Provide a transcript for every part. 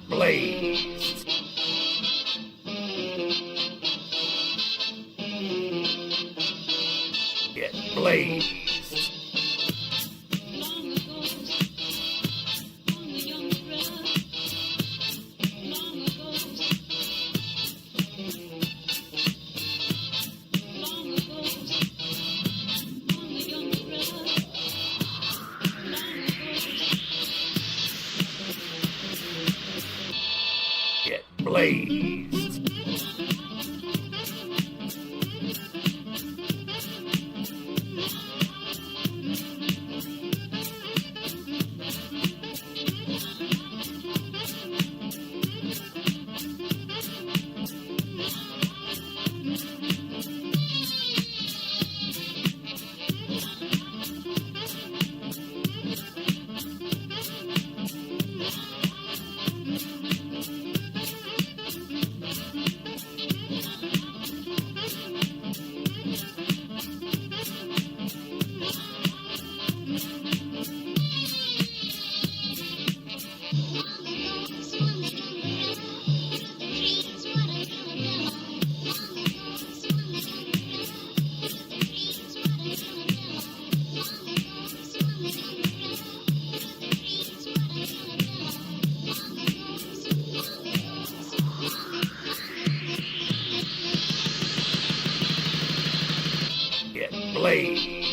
Blaised. Get blazed. Get blazed. Get blazed.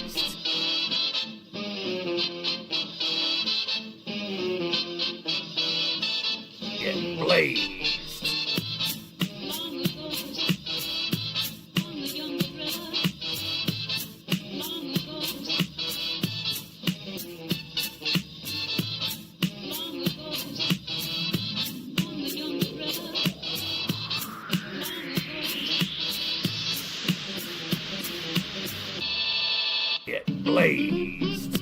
Get blazed. Get blazed.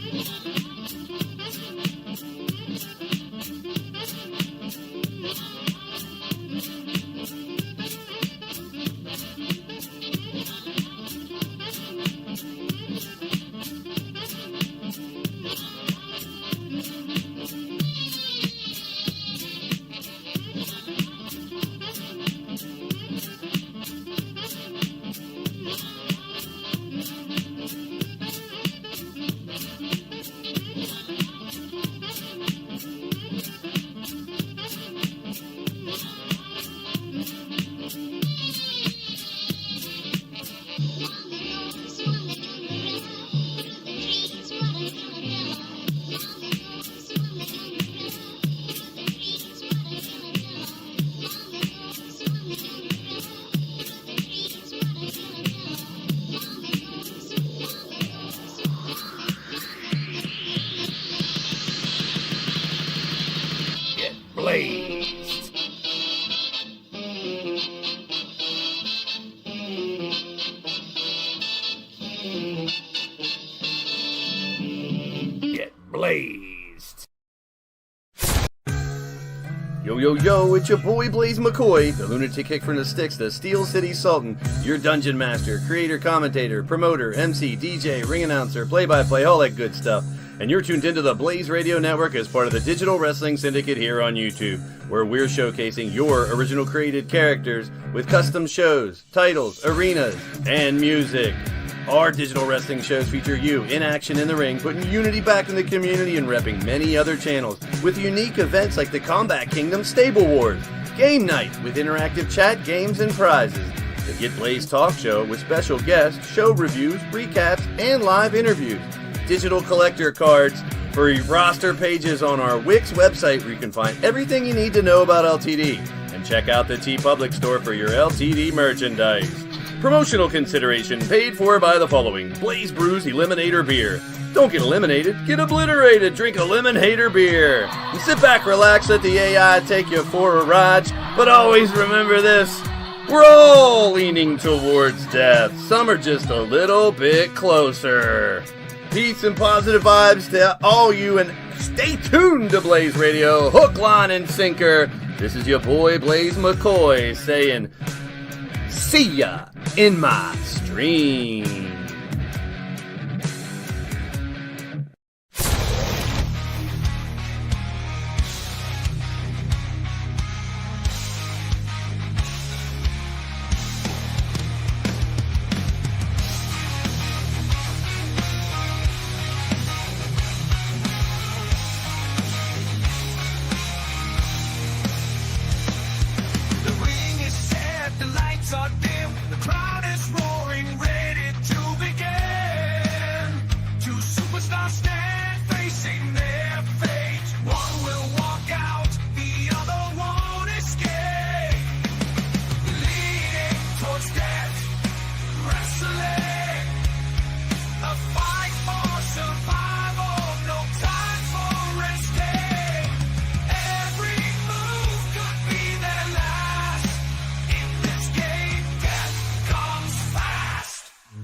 Get blazed. Get blazed. Yo, yo, yo, it's your boy Blaze McCoy, the lunatic kick from the sticks, the Steel City Sultan, your dungeon master, creator, commentator, promoter, MC, DJ, ring announcer, play-by-play, all that good stuff. And you're tuned into the Blaze Radio Network as part of the Digital Wrestling Syndicate here on YouTube, where we're showcasing your original created characters with custom shows, titles, arenas, and music. Our digital wrestling shows feature you in action in the ring, putting unity back in the community and repping many other channels with unique events like the Combat Kingdom Stable Wars, Game Night with interactive chat, games, and prizes, the Get Blaze Talk Show with special guests, show reviews, recaps, and live interviews, digital collector cards for roster pages on our Wix website where you can find everything you need to know about LTD, and check out the TeePublic store for your LTD merchandise. Promotional consideration paid for by the following: Blaze Brews Eliminator Beer. Don't get eliminated, get obliterated. Drink Eliminator Beer. And sit back, relax, let the AI take you for a ride. But always remember this: we're all leaning towards death. Some are just a little bit closer. Peace and positive vibes to all you, and stay tuned to Blaze Radio, hook, line, and sinker. This is your boy Blaise McCoy saying, see ya in my stream.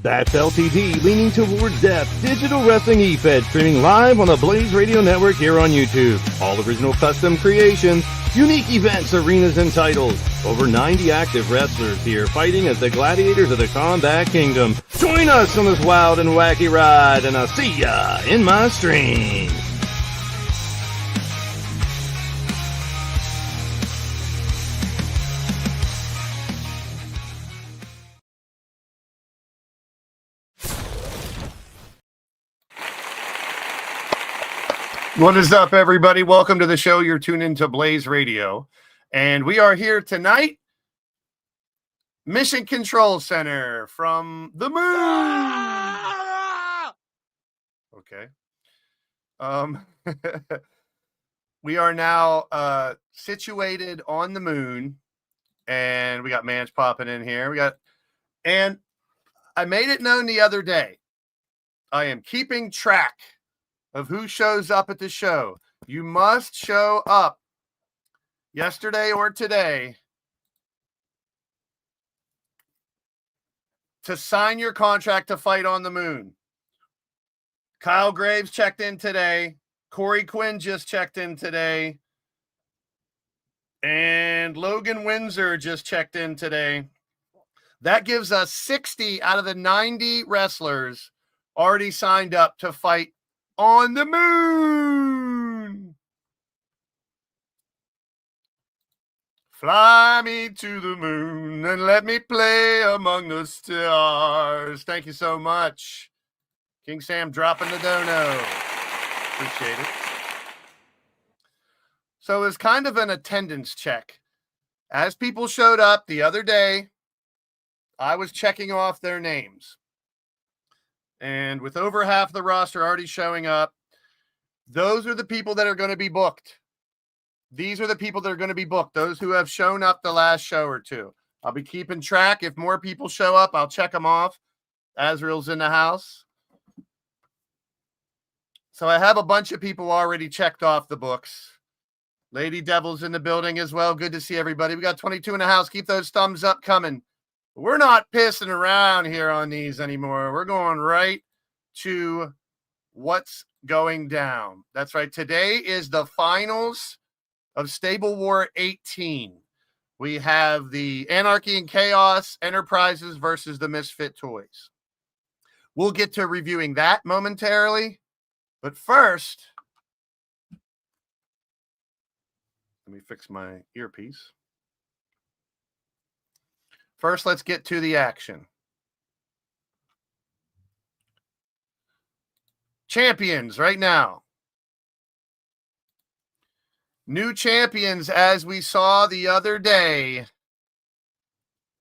That's LTD, leaning towards death, digital wrestling e-fed, streaming live on the Blaze Radio Network here on YouTube. All original custom creations, unique events, arenas, and titles. Over 90 active wrestlers here fighting as the gladiators of the Combat Kingdom. Join us on this wild and wacky ride, and I'll see ya in my stream. What is up, everybody? Welcome to the show. You're tuned into Blaze Radio, and we are here tonight, Mission Control Center from the moon. Okay. We are now situated on the moon, and we got Manch popping in here. And I made it known the other day, I am keeping track of who shows up at the show. You must show up yesterday or today to sign your contract to fight on the moon. Kyle Graves checked in today. Corey Quinn just checked in today. And Logan Windsor just checked in today. That gives us 60 out of the 90 wrestlers already signed up to fight on the moon. Fly me to the moon and let me play among the stars. Thank you so much. King Sam dropping the dono. Appreciate it. So it's kind of an attendance check. As people showed up the other day, I was checking off their names. And with over half the roster already showing up, those are the people that are going to be booked. These are the people that are going to be booked, those who have shown up the last show or two. I'll be keeping track. If more people show up, I'll check them off. Azrael's in the house. So I have a bunch of people already checked off the books. Lady Devil's in the building as well. Good to see everybody. We got 22 in the house. Keep those thumbs up coming. We're not pissing around here on these anymore. We're going right to what's going down. That's right. Today is the finals of Stable War 18. We have the Anarchy and Chaos Enterprises versus the Misfit Toys. We'll get to reviewing that momentarily. But first, let me fix my earpiece. First, let's get to the action. Champions right now. New champions, as we saw the other day.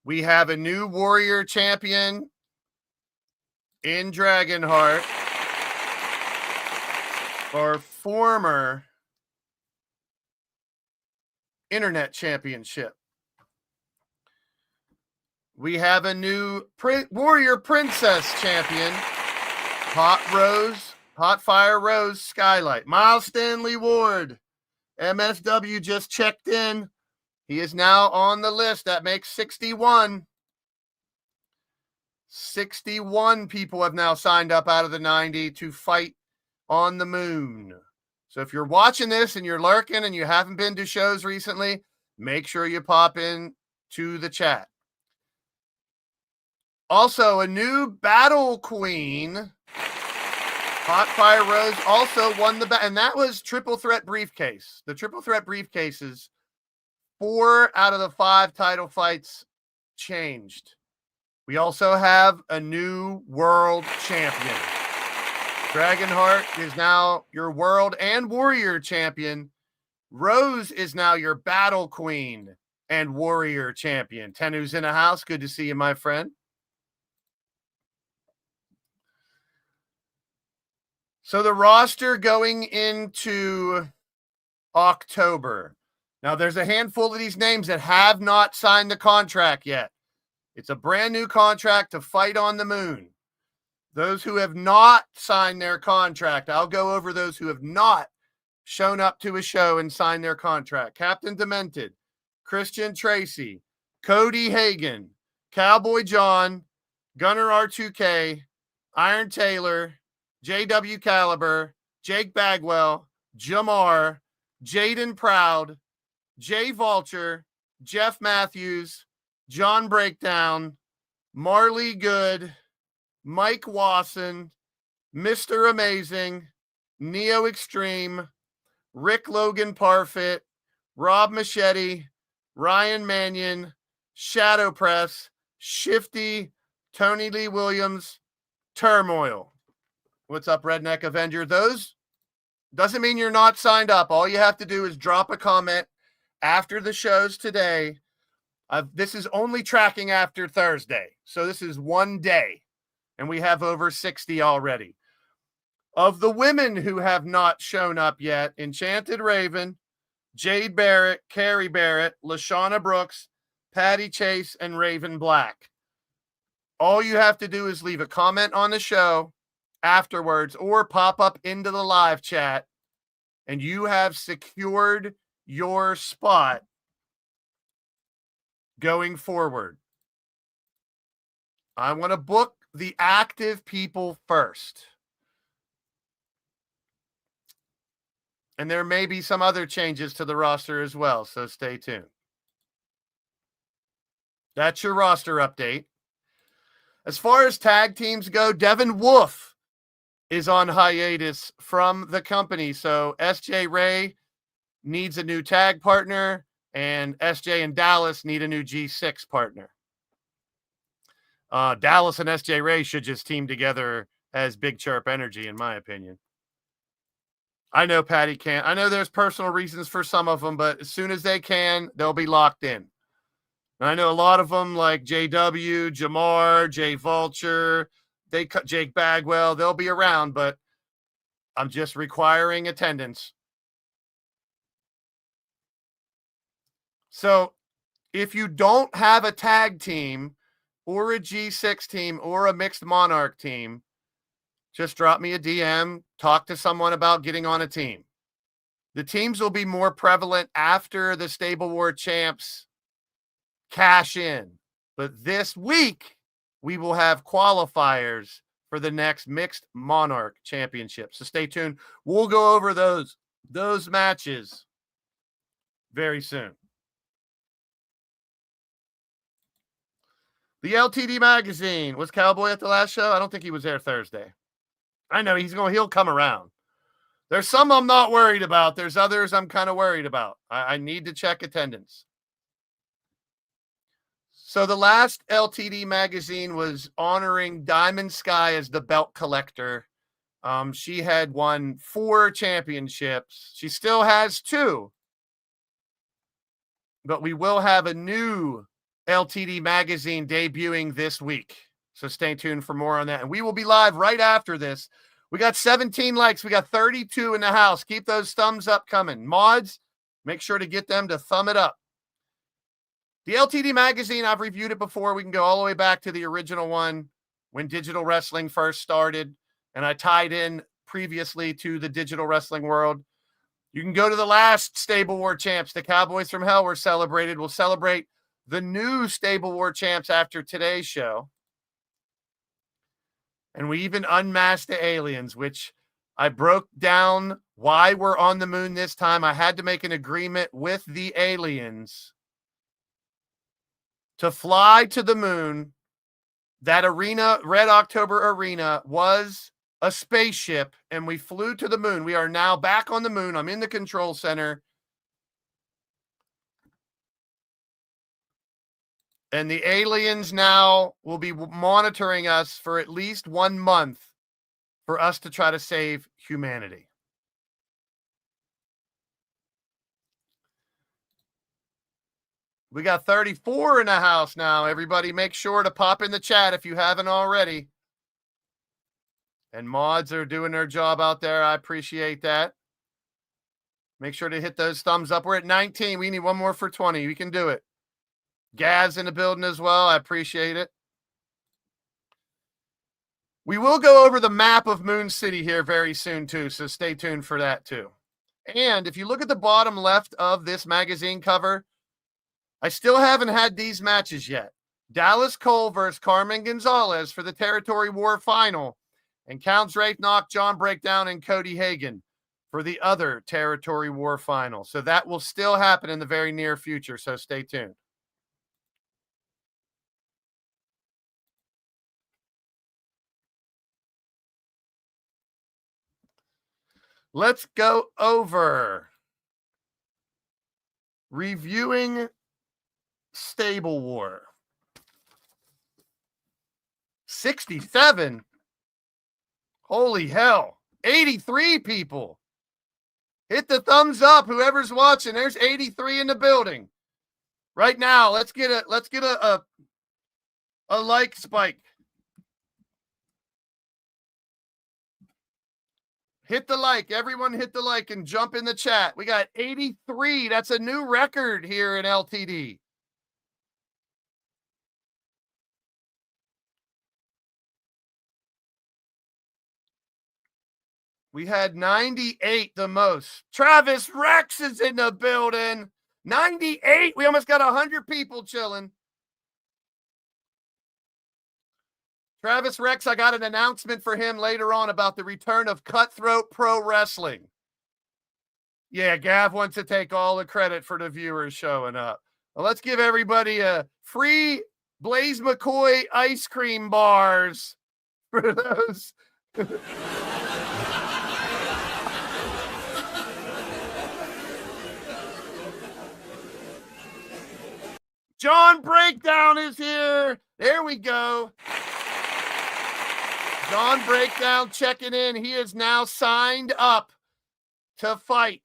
We have a new warrior champion in Dragonheart. Our former internet championship. We have a new Warrior Princess champion, Hot Fire Rose Skylight. Miles Stanley Ward, MSW just checked in. He is now on the list. That makes 61. 61 people have now signed up out of the 90 to fight on the moon. So if you're watching this and you're lurking and you haven't been to shows recently, make sure you pop in to the chat. Also, a new battle queen, Hot Fire Rose, also won the and that was triple threat briefcase. The triple threat briefcases, 4 out of the 5 title fights changed. We also have a new world champion. Dragonheart is now your world and warrior champion. Rose is now your battle queen and warrior champion. Tenu's in the house. Good to see you, my friend. So the roster going into October. Now there's a handful of these names that have not signed the contract yet. It's a brand new contract to fight on the moon. Those who have not signed their contract, I'll go over those who have not shown up to a show and signed their contract. Captain Demented, Christian Tracy, Cody Hagan, Cowboy John, Gunner R2K, Iron Taylor, JW Caliber, Jake Bagwell, Jamar, Jaden Proud, Jay Vulture, Jeff Matthews, John Breakdown, Marley Good, Mike Wasson, Mr. Amazing, Neo Extreme, Rick Logan Parfit, Rob Machete, Ryan Mannion, Shadow Press, Shifty, Tony Lee Williams, Turmoil. What's up, Redneck Avenger? Those doesn't mean you're not signed up. All you have to do is drop a comment after the shows today. This is only tracking after Thursday. So this is one day, and we have over 60 already. Of the women who have not shown up yet, Enchanted Raven, Jade Barrett, Carrie Barrett, LaShawna Brooks, Patty Chase, and Raven Black. All you have to do is leave a comment on the show afterwards or pop up into the live chat, and you have secured your spot going forward. I want to book the active people first. And there may be some other changes to the roster as well, so stay tuned. That's your roster update. As far as tag teams go, Devin Wolf is on hiatus from the company. So SJ Ray needs a new tag partner, and SJ and Dallas need a new G6 partner. Dallas and SJ Ray should just team together as Big Chirp Energy, in my opinion. I know Patty can't. I know there's personal reasons for some of them, but as soon as they can, they'll be locked in. And I know a lot of them, like JW, Jamar, Jay Vulture, Jake Bagwell, they'll be around, but I'm just requiring attendance. So if you don't have a tag team or a G6 team or a mixed monarch team, just drop me a DM, talk to someone about getting on a team. The teams will be more prevalent after the Stable War champs cash in. But this week, we will have qualifiers for the next Mixed Monarch Championship. So stay tuned. We'll go over those matches very soon. The LTD magazine. Was Cowboy at the last show? I don't think he was there Thursday. I know he'll come around. There's some I'm not worried about. There's others I'm kind of worried about. I need to check attendance. So the last LTD magazine was honoring Diamond Sky as the belt collector. She had won 4 championships. She still has 2. But we will have a new LTD magazine debuting this week. So stay tuned for more on that. And we will be live right after this. We got 17 likes. We got 32 in the house. Keep those thumbs up coming. Mods, make sure to get them to thumb it up. The LTD magazine, I've reviewed it before. We can go all the way back to the original one when digital wrestling first started. And I tied in previously to the digital wrestling world. You can go to the last Stable War champs. The Cowboys from Hell were celebrated. We'll celebrate the new Stable War champs after today's show. And we even unmasked the aliens, which I broke down why we're on the moon this time. I had to make an agreement with the aliens to fly to the moon. That arena, Red October Arena, was a spaceship, and we flew to the moon. We are now back on the moon. I'm in the control center. And the aliens now will be monitoring us for at least 1 month for us to try to save humanity. We got 34 in the house now. Everybody make sure to pop in the chat if you haven't already. And mods are doing their job out there. I appreciate that. Make sure to hit those thumbs up. We're at 19. We need one more for 20. We can do it. Gaz in the building as well. I appreciate it. We will go over the map of Moon City here very soon too, so stay tuned for that too. And if you look at the bottom left of this magazine cover, I still haven't had these matches yet. Dallas Cole versus Carmen Gonzalez for the Territory War Final, and Counts Wraithnock, John Breakdown, and Cody Hagan for the other Territory War Final. So that will still happen in the very near future, so stay tuned. Let's go over reviewing Stable War. 67. Holy hell. 83 people. Hit the thumbs up, whoever's watching. There's 83 in the building. Right now, let's get a like spike. Hit the like. Everyone hit the like and jump in the chat. We got 83. That's a new record here in LTD. We had 98 the most. Travis Rex is in the building. 98. We almost got 100 people chilling. Travis Rex, I got an announcement for him later on about the return of Cutthroat Pro Wrestling. Yeah, Gav wants to take all the credit for the viewers showing up. Well, let's give everybody a free Blaised McCoy ice cream bars for those. John Breakdown is here. There we go. John Breakdown checking in. He is now signed up to fight.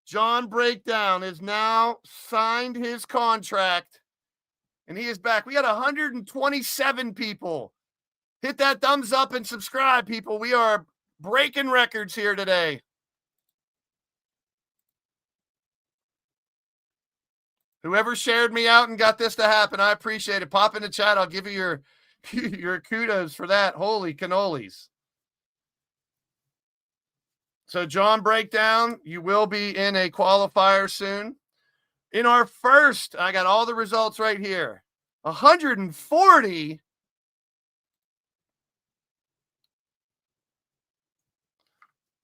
John Breakdown is now signed his contract, and he is back. We got 127 people. Hit that thumbs up and subscribe, people. We are breaking records here today. Whoever shared me out and got this to happen, I appreciate it. Pop in the chat. I'll give you your kudos for that. Holy cannolis. So John Breakdown, you will be in a qualifier soon. In our first, I got all the results right here. 140.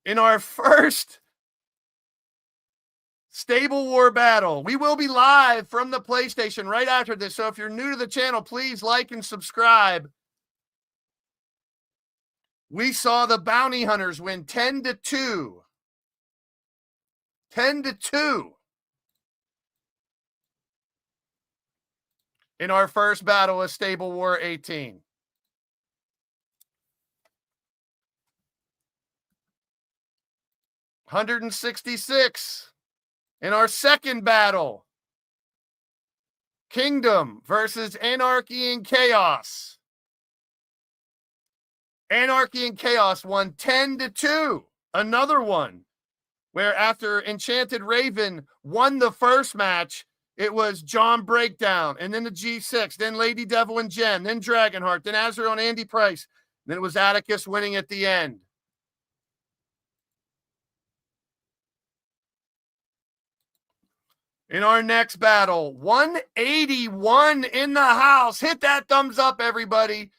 In our first Stable War battle. We will be live from the PlayStation right after this. So if you're new to the channel, please like and subscribe. We saw the Bounty Hunters win 10-2. 10-2. In our first battle of Stable War 18. $166. In our second battle, Kingdom versus Anarchy and Chaos. Anarchy and Chaos won 10-2. Another one where after Enchanted Raven won the first match, it was John Breakdown, and then the G6, then Lady Devil and Jen, then Dragonheart, then Azrael and Andy Price. Then it was Atticus winning at the end. In our next battle, 181 in the house. Hit that thumbs up, everybody.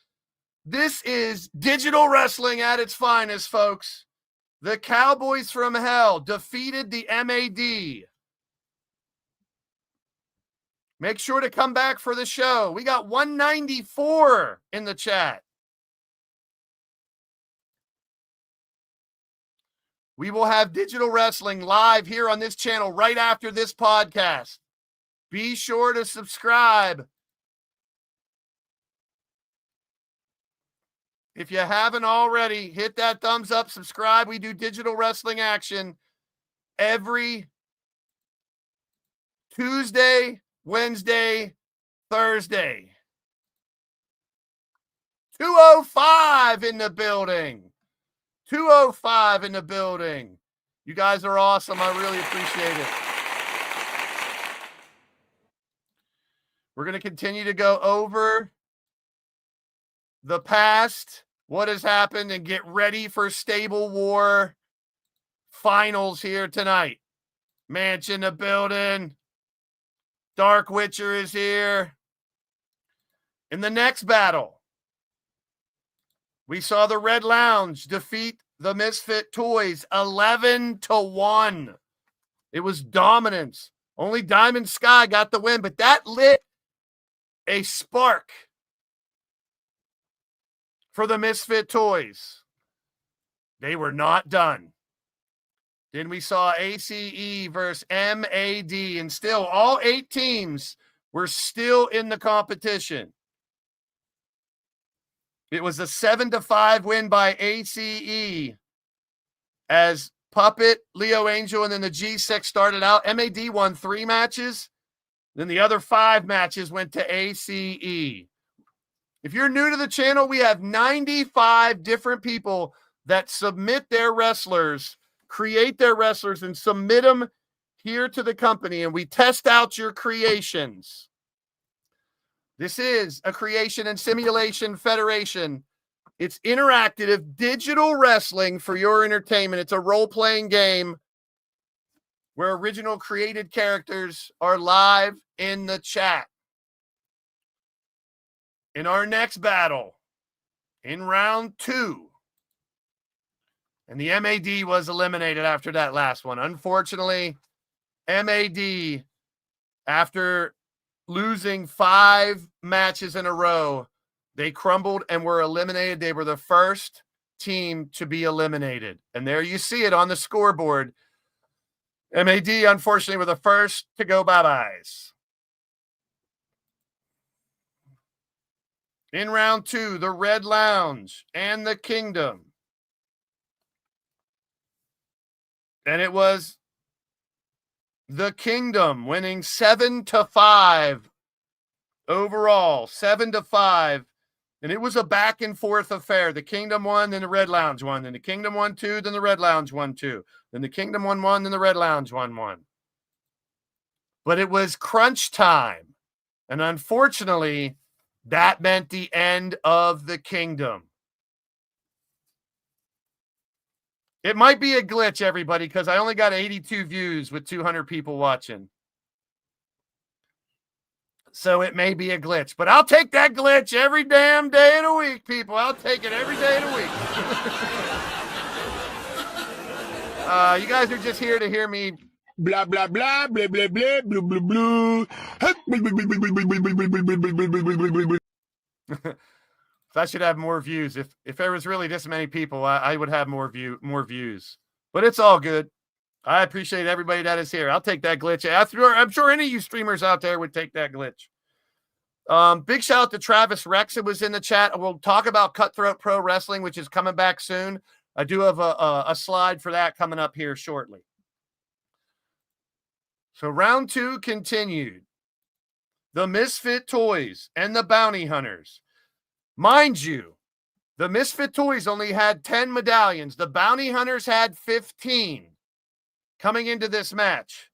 This is digital wrestling at its finest, folks. The Cowboys from Hell defeated the MAD. Make sure to come back for the show. We got 194 in the chat. We will have digital wrestling live here on this channel right after this podcast. Be sure to subscribe. If you haven't already, hit that thumbs up, subscribe. We do digital wrestling action every Tuesday, Wednesday, Thursday. 205 in the building. 205 in the building. You guys are awesome. I really appreciate it. We're going to continue to go over the past, what has happened, and get ready for Stable War finals here tonight. Manch in the building. Dark Witcher is here. In the next battle, we saw the Red Lounge defeat the Misfit Toys 11-1. It was dominance. Only Diamond Sky got the win, but that lit a spark for the Misfit Toys. They were not done. Then we saw ACE versus MAD, and still all 8 teams were still in the competition. It was a 7-5 win by ACE as Puppet, Leo Angel, and then the G6 started out. MAD won 3 matches. Then the other 5 matches went to ACE. If you're new to the channel, we have 95 different people that submit their wrestlers, create their wrestlers, and submit them here to the company, and we test out your creations. This is a creation and simulation federation. It's interactive digital wrestling for your entertainment. It's a role-playing game where original created characters are live in the chat. In our next battle, in round 2, and the MAD was eliminated after that last one. Unfortunately, MAD, after losing 5 matches in a row, they crumbled and were eliminated. They were the first team to be eliminated. And there you see it on the scoreboard. MAD, unfortunately, were the first to go bye-byes. In round 2, the Red Lounge and the Kingdom. And it was the Kingdom winning 7-5 overall, 7-5. And it was a back and forth affair. The Kingdom won, then the Red Lounge won. Then the Kingdom won 2, then the Red Lounge won 2. Then the Kingdom won 1, then the Red Lounge won 1. But it was crunch time. And unfortunately, that meant the end of the Kingdom. It might be a glitch, everybody, because I only got 82 views with 200 people watching. So it may be a glitch, but I'll take that glitch every damn day of the week, people. I'll take it every day of the week. You guys are just here to hear me. Blah, blah, blah, blah, blah, blah, blah, blah, blah. So I should have more views. If there was really this many people, I would have more views. But it's all good. I appreciate everybody that is here. I'll take that glitch. I'm sure any of you streamers out there would take that glitch. Big shout out to Travis Rex. It was in the chat. We'll talk about Cutthroat Pro Wrestling, which is coming back soon. I do have a slide for that coming up here shortly. So round 2 continued. The Misfit Toys and the Bounty Hunters. Mind you, the Misfit Toys only had 10 medallions. The Bounty Hunters had 15 coming into this match.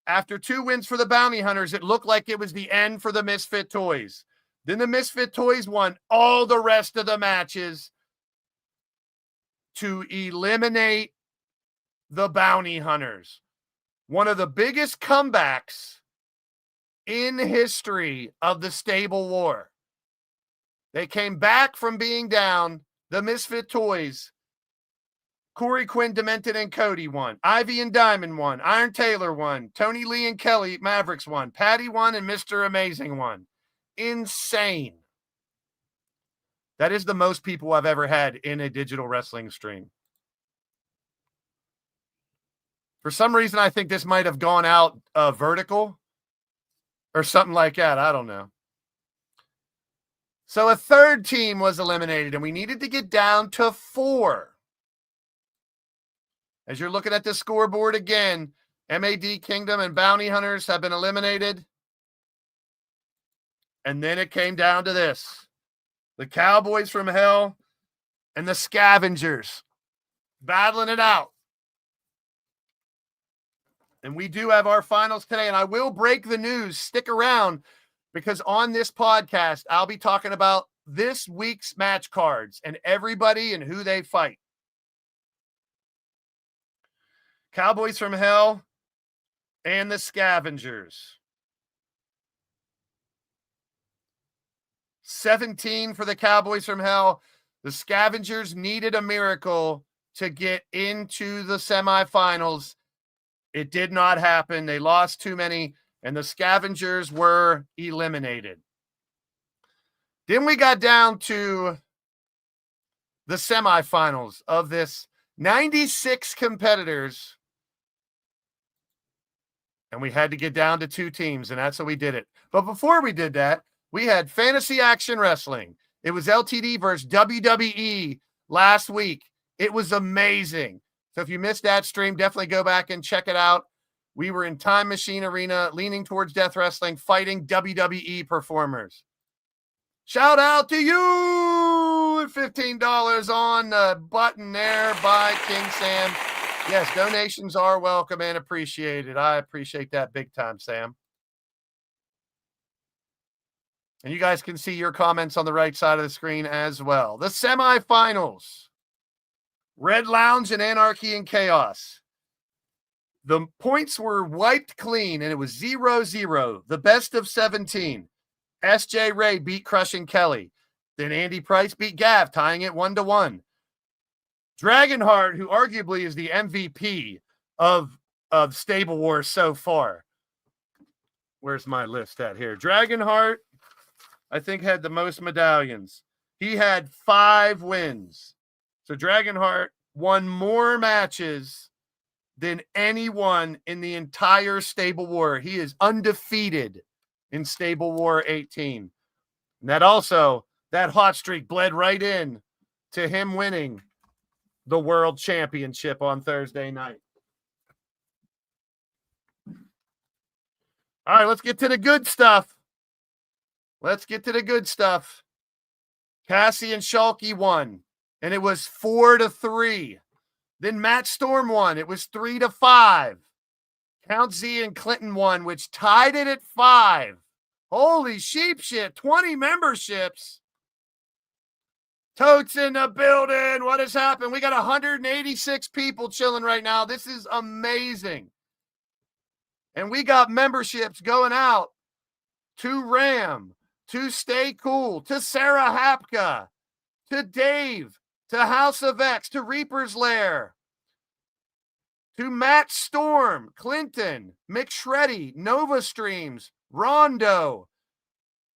After 2 wins for the Bounty Hunters, it looked like it was the end for the Misfit Toys. Then the Misfit Toys won all the rest of the matches to eliminate the Bounty Hunters. One of the biggest comebacks in history of the Stable War. They came back from being down. The Misfit Toys. Corey Quinn, Demented, and Cody won. Ivy and Diamond won. Iron Taylor won. Tony Lee and Kelly Mavericks won. Patty won, and Mr. Amazing won. Insane. That is the most people I've ever had in a digital wrestling stream. For some reason, I think this might have gone out vertical or something like that. I don't know. So a third team was eliminated, and we needed to get down to 4. As you're looking at the scoreboard again, MAD Kingdom and Bounty Hunters have been eliminated. And then it came down to this. The Cowboys from Hell and the Scavengers battling it out. And we do have our finals today, and I will break the news. Stick around, because on this podcast, I'll be talking about this week's match cards and everybody and who they fight. Cowboys from Hell and the Scavengers. 17 for the Cowboys from Hell. The Scavengers needed a miracle to get into the semifinals. It did not happen. They lost too many, and the Scavengers were eliminated. Then we got down to the semifinals of this 96 competitors. And we had to get down to 2 teams, and that's how we did it. But before we did that, we had Fantasy Action Wrestling. It was LTD versus WWE last week. It was amazing. So if you missed that stream, definitely go back and check it out. We were in Time Machine Arena, leaning towards Death Wrestling, fighting WWE performers. Shout out to you! $15 on the button there by King Sam. Yes, donations are welcome and appreciated. I appreciate that big time, Sam. And you guys can see your comments on the right side of the screen as well. The semifinals. Red Lounge and Anarchy and Chaos. The points were wiped clean, and it was 0-0. The best of 17. SJ Ray beat Crushing Kelly. Then Andy Price beat Gav, tying it 1-1. Dragonheart, who arguably is the MVP of Stable Wars so far. Where's my list at here? Dragonheart, I think, had the most medallions. He had 5 wins. So Dragonheart won more matches than anyone in the entire Stable War. He is undefeated in Stable War 18. And that hot streak bled right in to him winning the World Championship on Thursday night. All right, let's get to the good stuff. Cassie and Shulky won, and it was 4-3. Then Matt Storm won. It was 3-5. Count Z and Clinton won, which tied it at 5. Holy sheep shit, 20 memberships. Totes in the building. What has happened? We got 186 people chilling right now. This is amazing. And we got memberships going out to Ram, to Stay Cool, to Sarah Hapka, to Dave, to House of X, to Reaper's Lair, to Matt Storm, Clinton, McShreddy, Nova Streams, Rondo,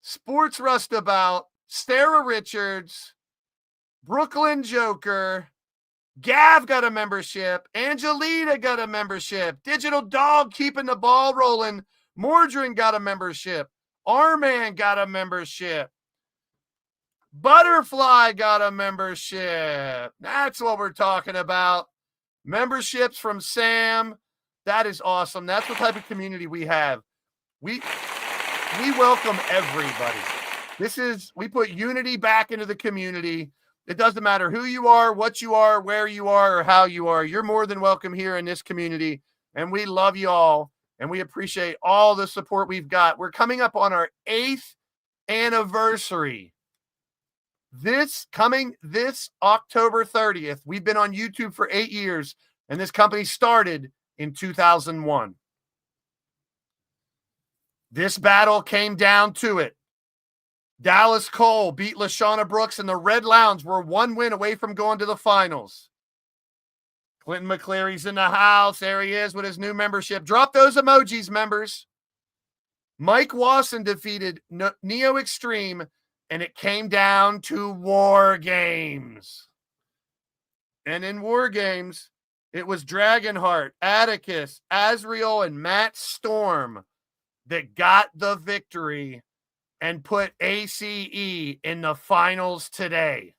Sports Rustabout, Sarah Richards, Brooklyn Joker, Gav got a membership, Angelita got a membership, Digital Dog keeping the ball rolling, Mordrin got a membership, Arman got a membership, Butterfly got a membership. That's what we're talking about. Memberships from Sam. That is awesome. That's the type of community we have. We welcome everybody. We put unity back into the community. It doesn't matter who you are, what you are, where you are, or how you are. You're more than welcome here in this community, and we love you all, and we appreciate all the support we've got. We're coming up on our 8th anniversary. This October 30th. We've been on YouTube for 8 years, and this company started in 2001. This battle came down to it. Dallas Cole beat LaShawna Brooks, and the Red Lounge were one win away from going to the finals. Clinton McCleary's in the house. There he is with his new membership. Drop those emojis, members. Mike Wasson defeated Neo Extreme, and it came down to War Games. And in War Games, it was Dragonheart, Atticus, Azrael, and Matt Storm that got the victory and put ACE in the finals today.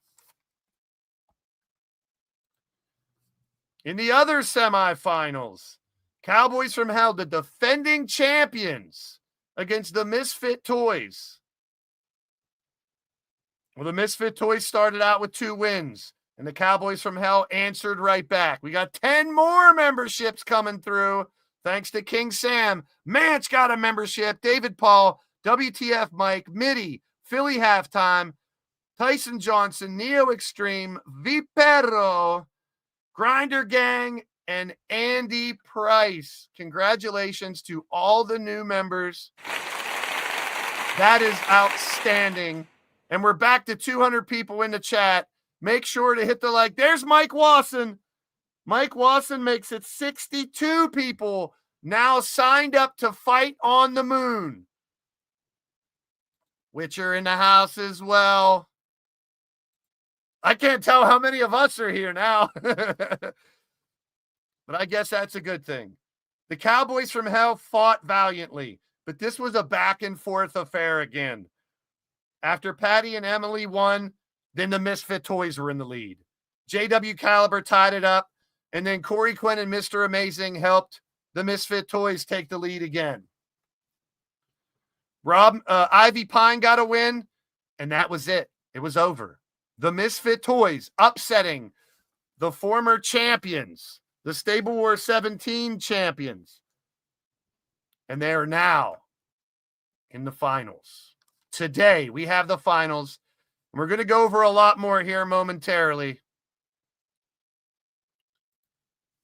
In the other semifinals, Cowboys from Hell, the defending champions, against the Misfit Toys. Well, the Misfit Toys started out with 2 wins, and the Cowboys from Hell answered right back. We got 10 more memberships coming through, thanks to King Sam. Manch got a membership. David Paul, WTF Mike, Mitty, Philly Halftime, Tyson Johnson, Neo Extreme, Vipero, Grinder Gang, and Andy Price. Congratulations to all the new members. That is outstanding. And we're back to 200 people in the chat. Make sure to hit the like. There's Mike Wasson. Mike Wasson makes it 62 people now signed up to fight on the moon. Witcher in the house as well. I can't tell how many of us are here now. But I guess that's a good thing. The Cowboys from Hell fought valiantly, but this was a back and forth affair again. After Patty and Emily won, then the Misfit Toys were in the lead. JW Caliber tied it up, and then Corey Quinn and Mr. Amazing helped the Misfit Toys take the lead again. Ivy Pine got a win, and that was it. It was over. The Misfit Toys upsetting the former champions, the Stable War 17 champions. And they are now in the finals. Today, we have the finals. And we're going to go over a lot more here momentarily.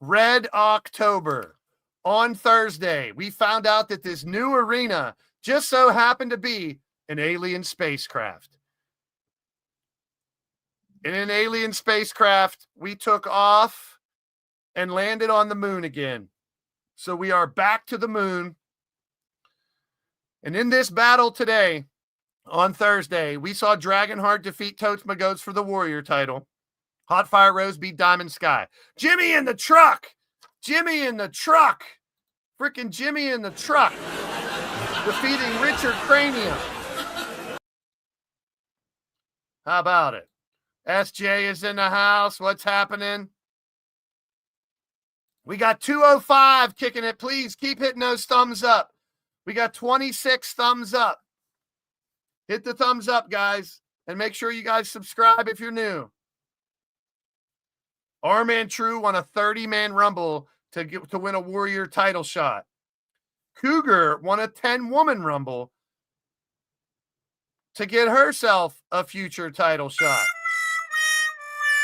Red October. On Thursday, we found out that this new arena just so happened to be an alien spacecraft. In an alien spacecraft, we took off and landed on the moon again. So we are back to the moon. And in this battle today, on Thursday, we saw Dragonheart defeat Totes My Goats for the Warrior title. Hot Fire Rose beat Diamond Sky. Jimmy in the truck. Jimmy in the truck. Freaking Jimmy in the truck. Defeating Richard Cranium. How about it? SJ is in the house. What's happening? We got 205 kicking it. Please keep hitting those thumbs up. We got 26 thumbs up. Hit the thumbs up, guys. And make sure you guys subscribe if you're new. R-Man True won a 30-man rumble to win a Warrior title shot. Cougar won a 10-woman rumble to get herself a future title shot.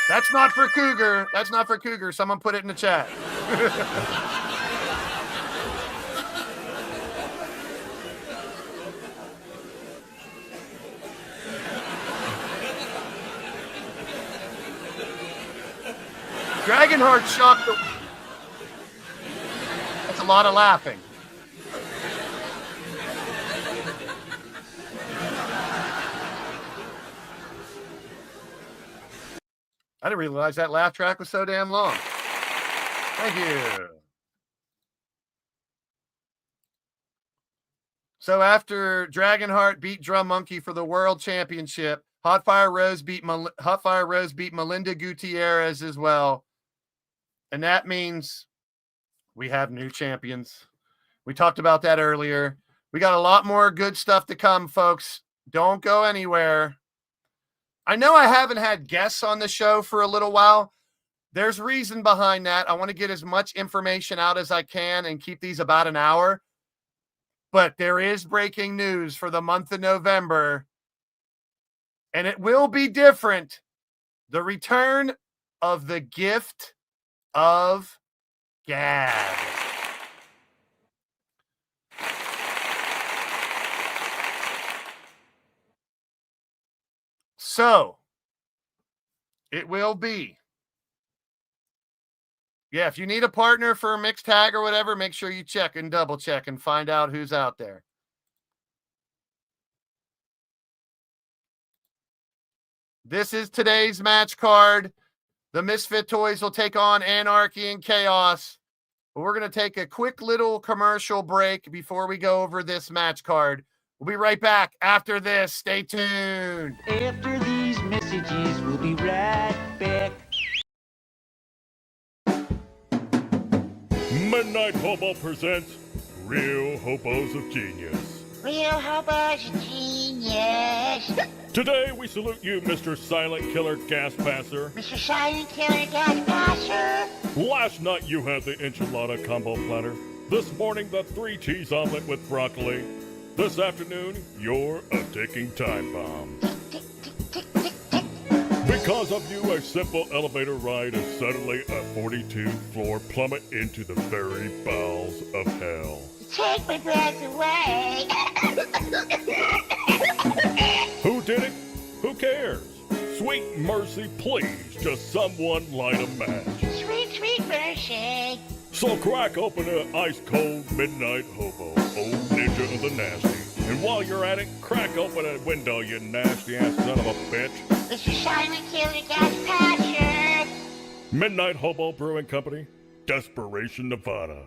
That's not for Cougar. That's not for Cougar. Someone put it in the chat. Dragonheart shocked the... That's a lot of laughing. I didn't realize that laugh track was so damn long. Thank you. So after Dragonheart beat Drum Monkey for the World Championship, Hot Fire Rose beat Melinda Gutierrez as well. And that means we have new champions. We talked about that earlier. We got a lot more good stuff to come, folks. Don't go anywhere. I know I haven't had guests on the show for a little while. There's reason behind that. I want to get as much information out as I can and keep these about an hour. But there is breaking news for the month of November. And it will be different. The return of the gift of gab. So it will be. Yeah, if you need a partner for a mixed tag or whatever, make sure you check and double check and find out who's out there. This is today's match card. The Misfit Toys will take on Anarchy and Chaos. But we're going to take a quick little commercial break before we go over this match card. We'll be right back after this. Stay tuned. After these messages, we'll be right back. Midnight Hobo presents Real Hobos of Genius. Real hobos of genius. Today we salute you, Mr. Silent Killer Gas Passer. Mr. Silent Killer Gas Passer. Last night you had the enchilada combo platter. This morning the 3 cheese omelet with broccoli. This afternoon, you're a ticking time bomb. Because of you, a simple elevator ride is suddenly a 42-floor plummet into the very bowels of hell. Take my breath away. Who did it? Who cares? Sweet mercy, please, just someone light a match. Sweet, sweet mercy. So crack open an ice-cold midnight hobo, old ninja of the nasty. And while you're at it, crack open a window, you nasty-ass son of a bitch. Mr. Silent Killer Gas Passer. Midnight Hobo Brewing Company, Desperation, Nevada.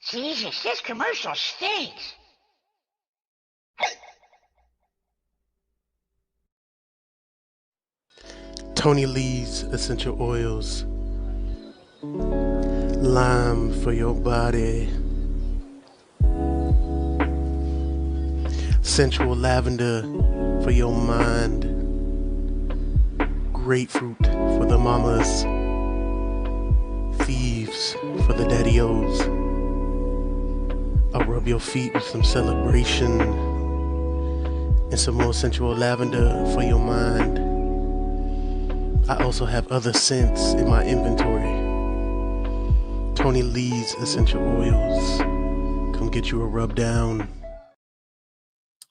Jesus, this commercial stinks. Tony Lee's essential oils. Lime for your body. Sensual lavender for your mind. Grapefruit for the mamas. Thieves for the daddy-os. I'll rub your feet with some celebration. And some more sensual lavender for your mind. I also have other scents in my inventory. Tony Lee's essential oils. Come get you a rub down.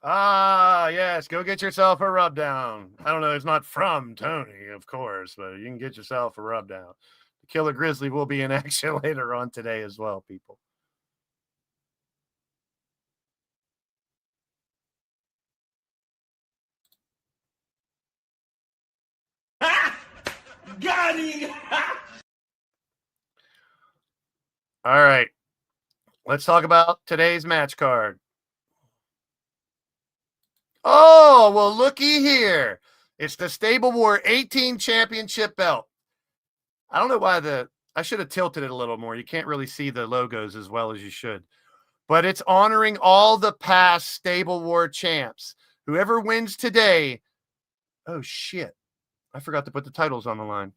Ah, yes. Go get yourself a rub down. I don't know. It's not from Tony, of course, but you can get yourself a rub down. The Killer Grizzly will be in action later on today as well, people. Got him! All right. Let's talk about today's match card. Oh, well, looky here. It's the Stable War 18 championship belt. I don't know why I should have tilted it a little more. You can't really see the logos as well as you should. But it's honoring all the past Stable War champs. Whoever wins today. Oh, shit. I forgot to put the titles on the line.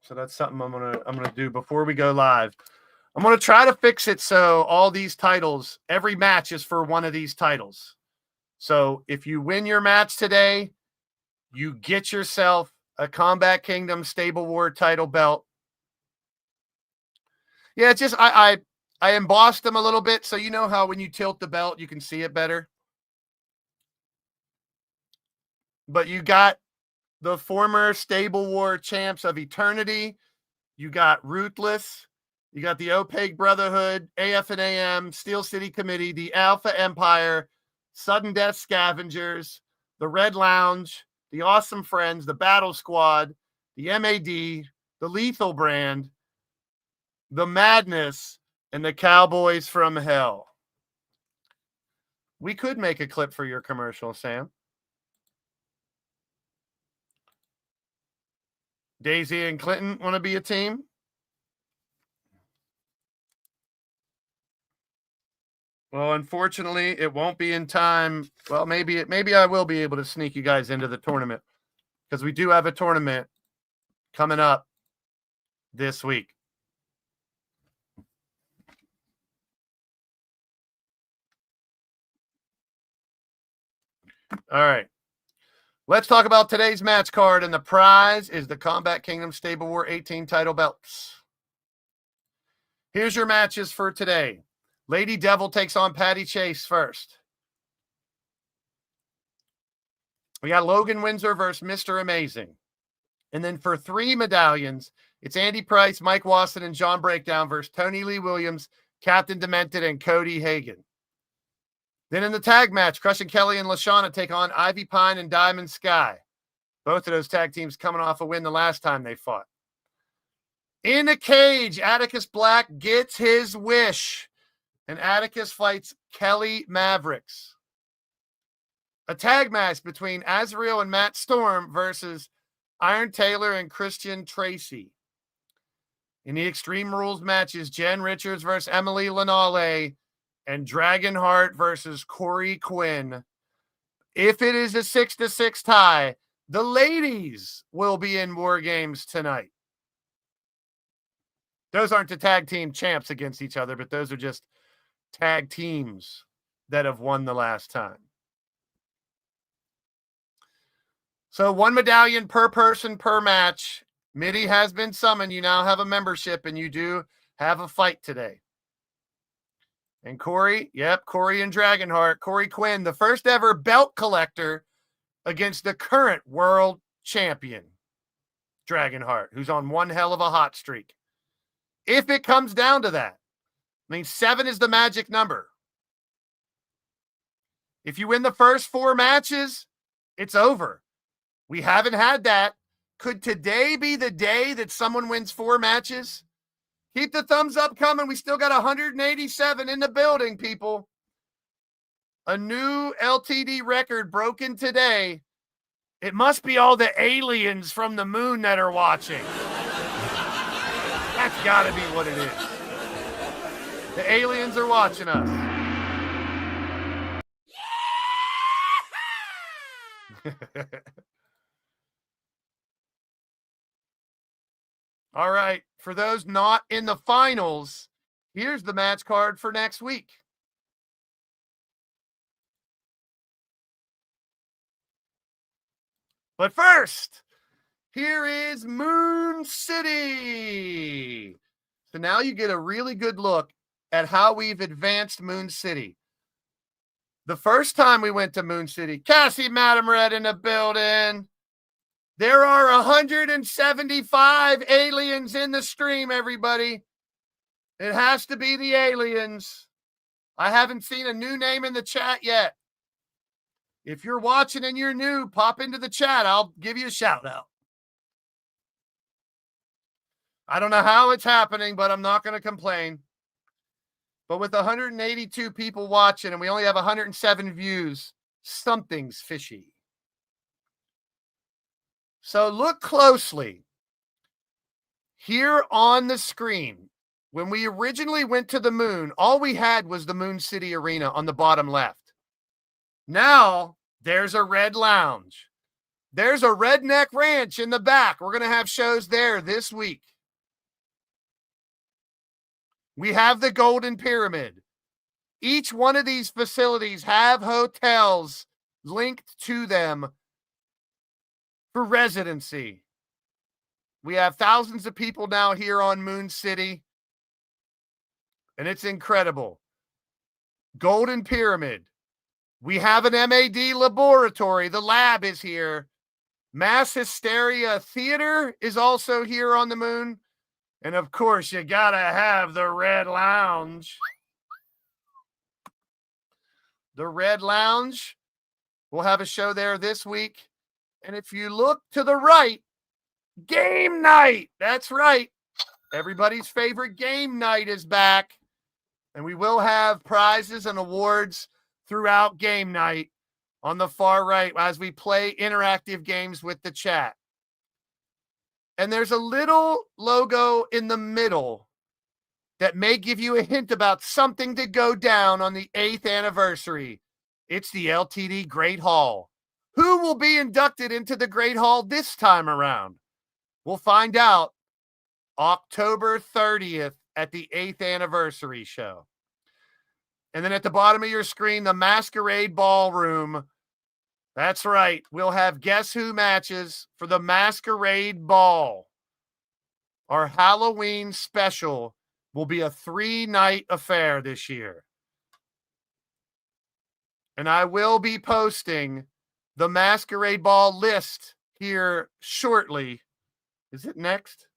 So that's something I'm gonna do before we go live. I'm gonna try to fix it so all these titles, every match is for one of these titles. So if you win your match today, you get yourself a Combat Kingdom Stable War title belt. Yeah, it's just I embossed them a little bit, so you know how when you tilt the belt, you can see it better. But you got the former Stable War champs of Eternity. You got Ruthless. You got the Opaque Brotherhood, AF and AM, Steel City Committee, the Alpha Empire, Sudden Death Scavengers, the Red Lounge, the Awesome Friends, the Battle Squad, the MAD, the Lethal Brand, the Madness, and the Cowboys from Hell. We could make a clip for your commercial, Sam. Daisy and Clinton want to be a team? Well, unfortunately, it won't be in time. Well, maybe I will be able to sneak you guys into the tournament because we do have a tournament coming up this week. All right. Let's talk about today's match card, and the prize is the Combat Kingdom Stable War 18 title belts. Here's your matches for today. Lady Devil takes on Patty Chase first. We got Logan Windsor versus Mr. Amazing. And then for 3 medallions, it's Andy Price, Mike Wasson, and John Breakdown versus Tony Lee Williams, Captain Demented, and Cody Hagan. Then in the tag match, Crushing Kelly and LaShawna take on Ivy Pine and Diamond Sky. Both of those tag teams coming off a win the last time they fought. In a cage, Atticus Black gets his wish, and Atticus fights Kelly Mavericks. A tag match between Azrael and Matt Storm versus Iron Taylor and Christian Tracy. In the Extreme Rules matches, Jen Richards versus Emily Lanale and Dragonheart versus Corey Quinn. If it is a 6-6 tie, the ladies will be in War Games tonight. Those aren't the tag team champs against each other, but those are just tag teams that have won the last time. So 1 medallion per person per match. Mitty has been summoned. You now have a membership, and you do have a fight today. And Corey and Dragonheart. Corey Quinn, the first ever belt collector against the current world champion, Dragonheart, who's on one hell of a hot streak. If it comes down to that, I mean, 7 is the magic number. If you win the first 4 matches, it's over. We haven't had that. Could today be the day that someone wins 4 matches? Keep the thumbs up coming. We still got 187 in the building, people. A new LTD record broken today. It must be all the aliens from the moon that are watching. That's got to be what it is. The aliens are watching us. Yeah! All right. For those not in the finals, here's the match card for next week. But first, here is Moon City. So now you get a really good look at how we've advanced Moon City. The first time we went to Moon City, Cassie Madam Red in the building. There are 175 aliens in the stream, everybody. It has to be the aliens. I haven't seen a new name in the chat yet. If you're watching and you're new, pop into the chat. I'll give you a shout out. I don't know how it's happening, but I'm not going to complain. But with 182 people watching and we only have 107 views, something's fishy. So look closely. Here on the screen, when we originally went to the moon, all we had was the Moon City Arena on the bottom left. Now, there's a red lounge. There's a redneck ranch in the back. We're going to have shows there this week. We have the Golden Pyramid. Each one of these facilities have hotels linked to them for residency. We have thousands of people now here on Moon City, and it's incredible. Golden Pyramid. We have an MAD laboratory. The lab is here. Mass Hysteria Theater is also here on the moon. And of course, you gotta have the Red Lounge. The Red Lounge. We'll have a show there this week. And if you look to the right, game night. That's right. Everybody's favorite game night is back. And we will have prizes and awards throughout game night on the far right as we play interactive games with the chat. And there's a little logo in the middle that may give you a hint about something to go down on the 8th anniversary. It's the LTD Great Hall. Who will be inducted into the Great Hall this time around? We'll find out October 30th at the 8th anniversary show. And then at the bottom of your screen, the Masquerade Ballroom. That's right. We'll have Guess Who matches for the Masquerade Ball, our Halloween special will be a 3-night affair this year. And I will be posting the Masquerade Ball list here shortly. Is it next?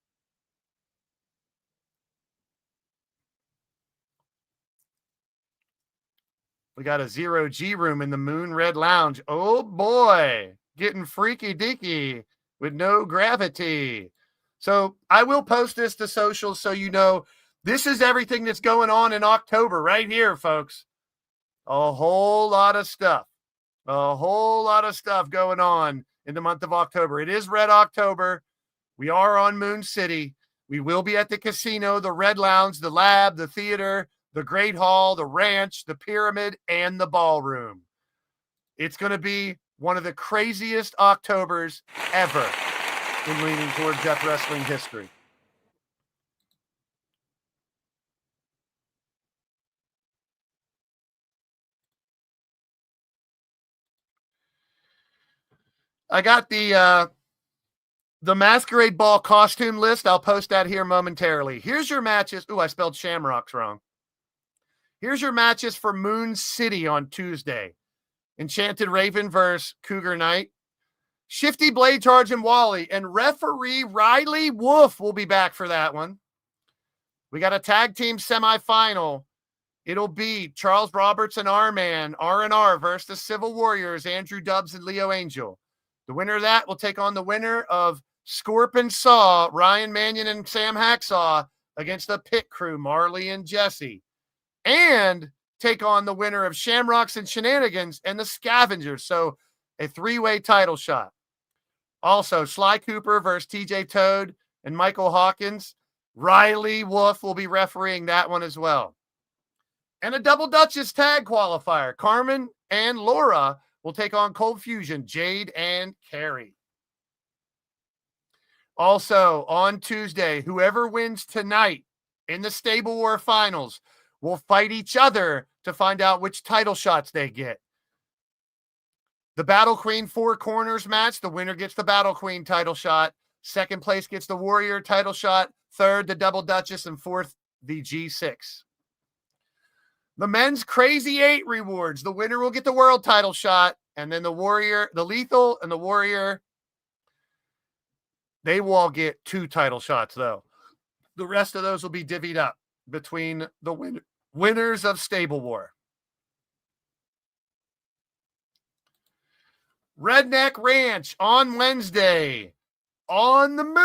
We got a 0G room in the Moon Red Lounge. Oh boy, getting freaky deaky with no gravity. So I will post this to socials so you know this is everything that's going on in October right here, folks. A whole lot of stuff. A whole lot of stuff going on in the month of October. It is Red October. We are on Moon City. We will be at the casino, the Red Lounge, the lab, the theater, the Great Hall, the ranch, the pyramid, and the ballroom. It's going to be one of the craziest Octobers ever in Leaning Towards Death Wrestling history. I got the Masquerade Ball costume list. I'll post that here momentarily. Here's your matches. Ooh, I spelled Shamrocks wrong. Here's your matches for Moon City on Tuesday. Enchanted Raven versus Cougar Knight. Shifty Blade Charge and Wally. And referee Riley Wolf will be back for that one. We got a tag team semifinal. It'll be Charles Roberts and R-Man, R&R versus the Civil Warriors, Andrew Dubbs and Leo Angel. The winner of that will take on the winner of Scorpion Saw, Ryan Mannion and Sam Hacksaw against the Pit Crew, Marley and Jesse. And take on the winner of Shamrocks and Shenanigans and the Scavengers. So a 3-way title shot. Also, Sly Cooper versus TJ Toad and Michael Hawkins. Riley Wolf will be refereeing that one as well. And a Double Duchess tag qualifier. Carmen and Laura will take on Cold Fusion, Jade and Carrie. Also, on Tuesday, whoever wins tonight in the Stable War Finals will fight each other to find out which title shots they get. The Battle Queen 4 corners match, the winner gets the Battle Queen title shot. Second place gets the Warrior title shot. Third, the Double Duchess. And fourth, the G6. The men's Crazy 8 rewards. The winner will get the world title shot. And then the Warrior, the Lethal and the Warrior, they will all get 2 title shots, though. The rest of those will be divvied up between the winners of Stable War. Redneck Ranch on Wednesday on the Moon.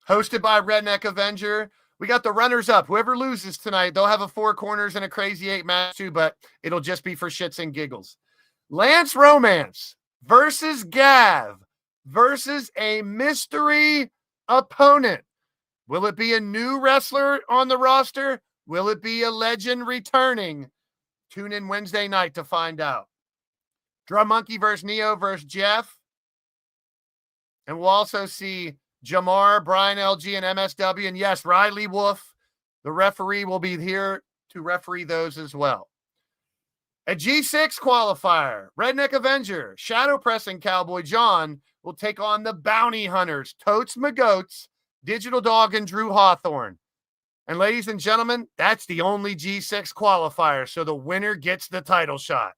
Hosted by Redneck Avenger. We got the runners up. Whoever loses tonight, they'll have a 4 corners and a Crazy 8 match too, but it'll just be for shits and giggles. Lance Romance versus Gav versus a mystery opponent. Will it be a new wrestler on the roster? Will it be a legend returning? Tune in Wednesday night to find out. Drum Monkey versus Neo versus Jeff. And we'll also see Jamar, Brian LG, and MSW. And yes, Riley Wolf, the referee, will be here to referee those as well. A G6 qualifier, Redneck Avenger, Shadow Pressing Cowboy John will take on the Bounty Hunters, Totes McGoats, Digital Dog, and Drew Hawthorne. And ladies and gentlemen, that's the only G6 qualifier, so the winner gets the title shot.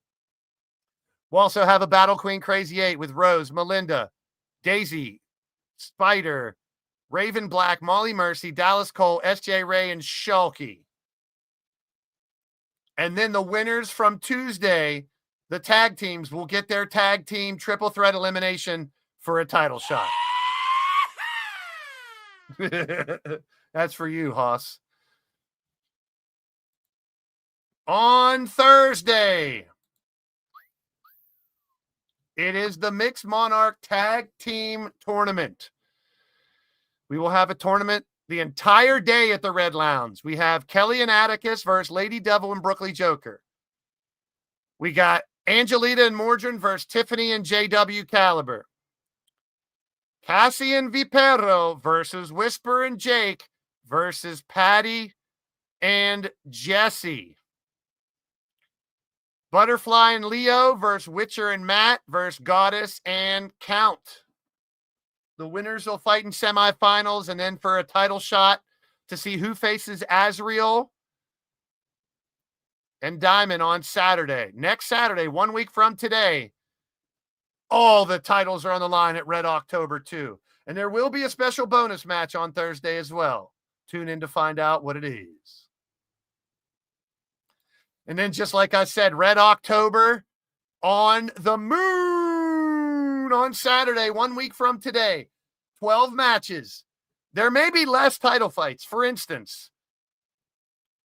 We'll also have a Battle Queen Crazy 8 with Rose, Melinda, Daisy, Spider, Raven Black, Molly Mercy, Dallas Cole, SJ Ray, and Shulky. And then the winners from Tuesday, the tag teams, will get their tag team triple threat elimination for a title shot. That's for you, Hoss. On Thursday, it is the Mixed Monarch Tag Team Tournament. We will have a tournament the entire day at the Red Lounge. We have Kelly and Atticus versus Lady Devil and Brooklyn Joker. We got Angelita and Mordrin versus Tiffany and JW Caliber. Cassie and Vipero versus Whisper and Jake versus Patty and Jesse. Butterfly and Leo versus Witcher and Matt versus Goddess and Count. The winners will fight in semifinals, and then for a title shot to see who faces Azriel and Diamond on Saturday. Next Saturday, 1 week from today, all the titles are on the line at Red October 2. And there will be a special bonus match on Thursday as well. Tune in to find out what it is. And then, just like I said, Red October on the moon on Saturday, 1 week from today. 12 matches. There may be less title fights. For instance,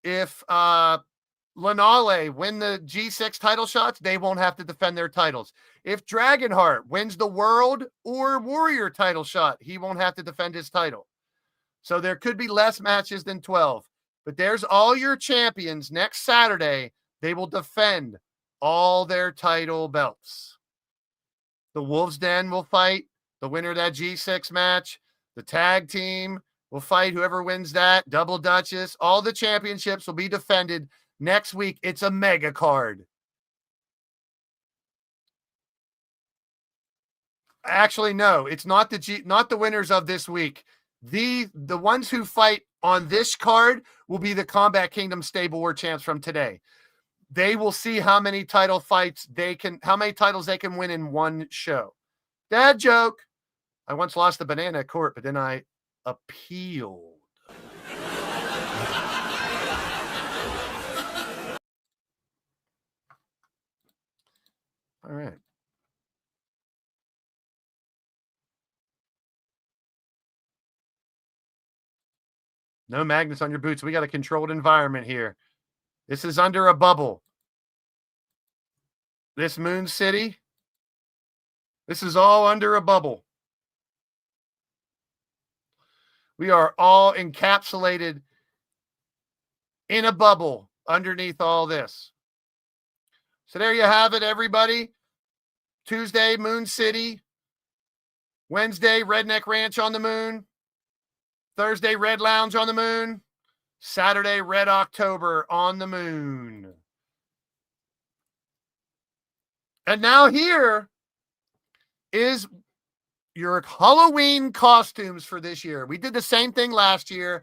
if Lanale win the G6 title shots, they won't have to defend their titles. If Dragonheart wins the World or Warrior title shot, he won't have to defend his title. So there could be less matches than 12. But there's all your champions next Saturday. They will defend all their title belts. The Wolves Den will fight the winner of that G6 match. The tag team will fight whoever wins that. Double Duchess. All the championships will be defended next week. It's a mega card. Actually, no, it's not the winners of this week. The ones who fight on this card will be the Combat Kingdom Stable War champs from today. They will see how many titles they can win in one show. Dad joke. I once lost a banana at court, but then I appealed. All right. No magnets on your boots. We got a controlled environment here. This is under a bubble. This Moon City, this is all under a bubble. We are all encapsulated in a bubble underneath all this. So there you have it, everybody. Tuesday, Moon City. Wednesday, Redneck Ranch on the moon. Thursday, Red Lounge on the moon. Saturday, Red October on the moon. And now here is your Halloween costumes for this year. We did the same thing last year.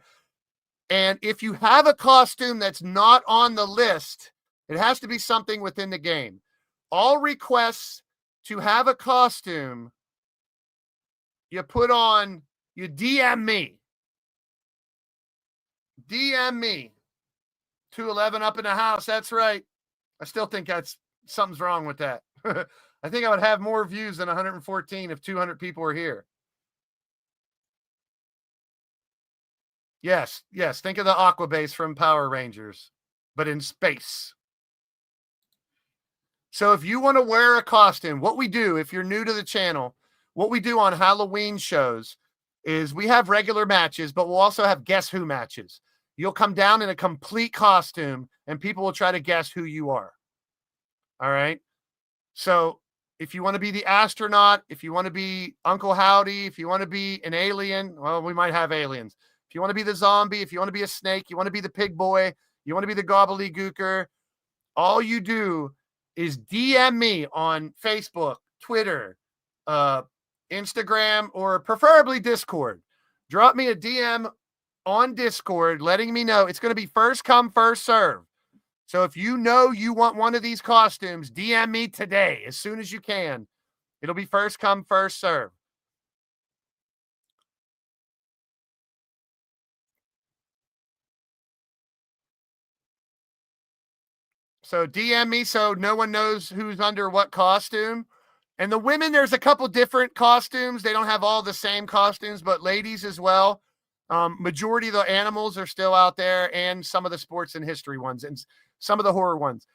And if you have a costume that's not on the list, it has to be something within the game. All requests to have a costume, you DM me. DM me. 211 up in the house. That's right. I still think something's wrong with that. I think I would have more views than 114 if 200 people were here. Yes. Think of the Aqua Base from Power Rangers, but in space. So if you want to wear a costume, what we do, if you're new to the channel, what we do on Halloween shows is we have regular matches, but we'll also have Guess Who matches. You'll come down in a complete costume and people will try to guess who you are. All right. So if you want to be the astronaut, if you want to be Uncle Howdy, if you want to be an alien, well, we might have aliens. If you want to be the zombie, if you want to be a snake, you want to be the pig boy, you want to be the gobbledygooker, all you do is DM me on Facebook, Twitter, Instagram, or preferably Discord. Drop me a DM on Discord letting me know. It's going to be first come, first serve. So if you know you want one of these costumes, DM me today as soon as you can. It'll be first come, first serve. So DM me so no one knows who's under what costume. And the women, there's a couple different costumes. They don't have all the same costumes, but ladies as well. Majority of the animals are still out there, and some of the sports and history ones and some of the horror ones.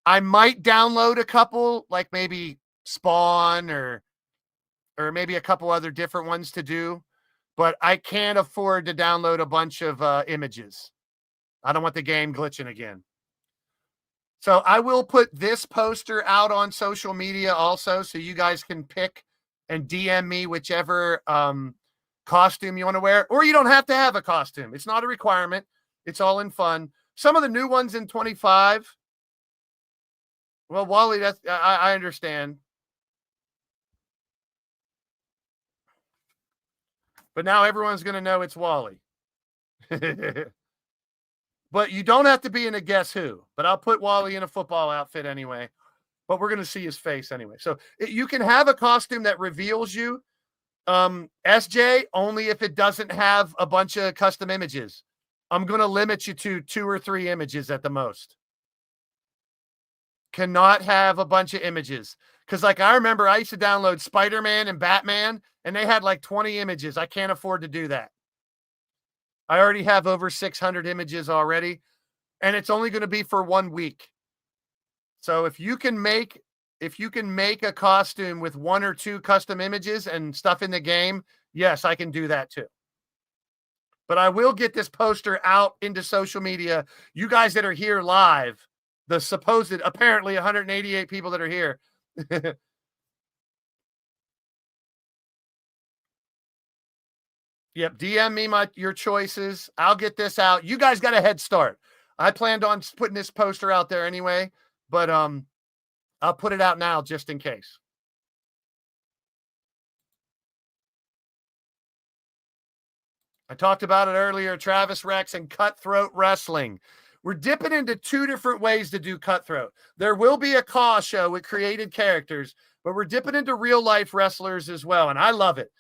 I might download a couple, like maybe Spawn or maybe a couple other different ones to do, but I can't afford to download a bunch of images. I don't want the game glitching again. So I will put this poster out on social media also, so you guys can pick and DM me whichever costume you want to wear, or you don't have to have a costume. It's not a requirement. It's all in fun. Some of the new ones in 25. Well, Wally, I understand. But now everyone's going to know it's Wally. But you don't have to be in a Guess Who. But I'll put Wally in a football outfit anyway. But we're going to see his face anyway. So you can have a costume that reveals you. SJ, only if it doesn't have a bunch of custom images. I'm going to limit you to 2 or 3 images at the most. Cannot have a bunch of images. Because like I remember I used to download Spider-Man and Batman, and they had like 20 images. I can't afford to do that. I already have over 600 images already, and it's only going to be for 1 week. So if you can make a costume with 1 or 2 custom images and stuff in the game, yes, I can do that too. But I will get this poster out into social media. You guys that are here live, the supposed apparently 188 people that are here. Yep, DM me your choices. I'll get this out. You guys got a head start. I planned on putting this poster out there anyway, but I'll put it out now just in case. I talked about it earlier, Travis Rex and Cutthroat Wrestling. We're dipping into 2 different ways to do Cutthroat. There will be a Caw show with created characters, but we're dipping into real life wrestlers as well, and I love it.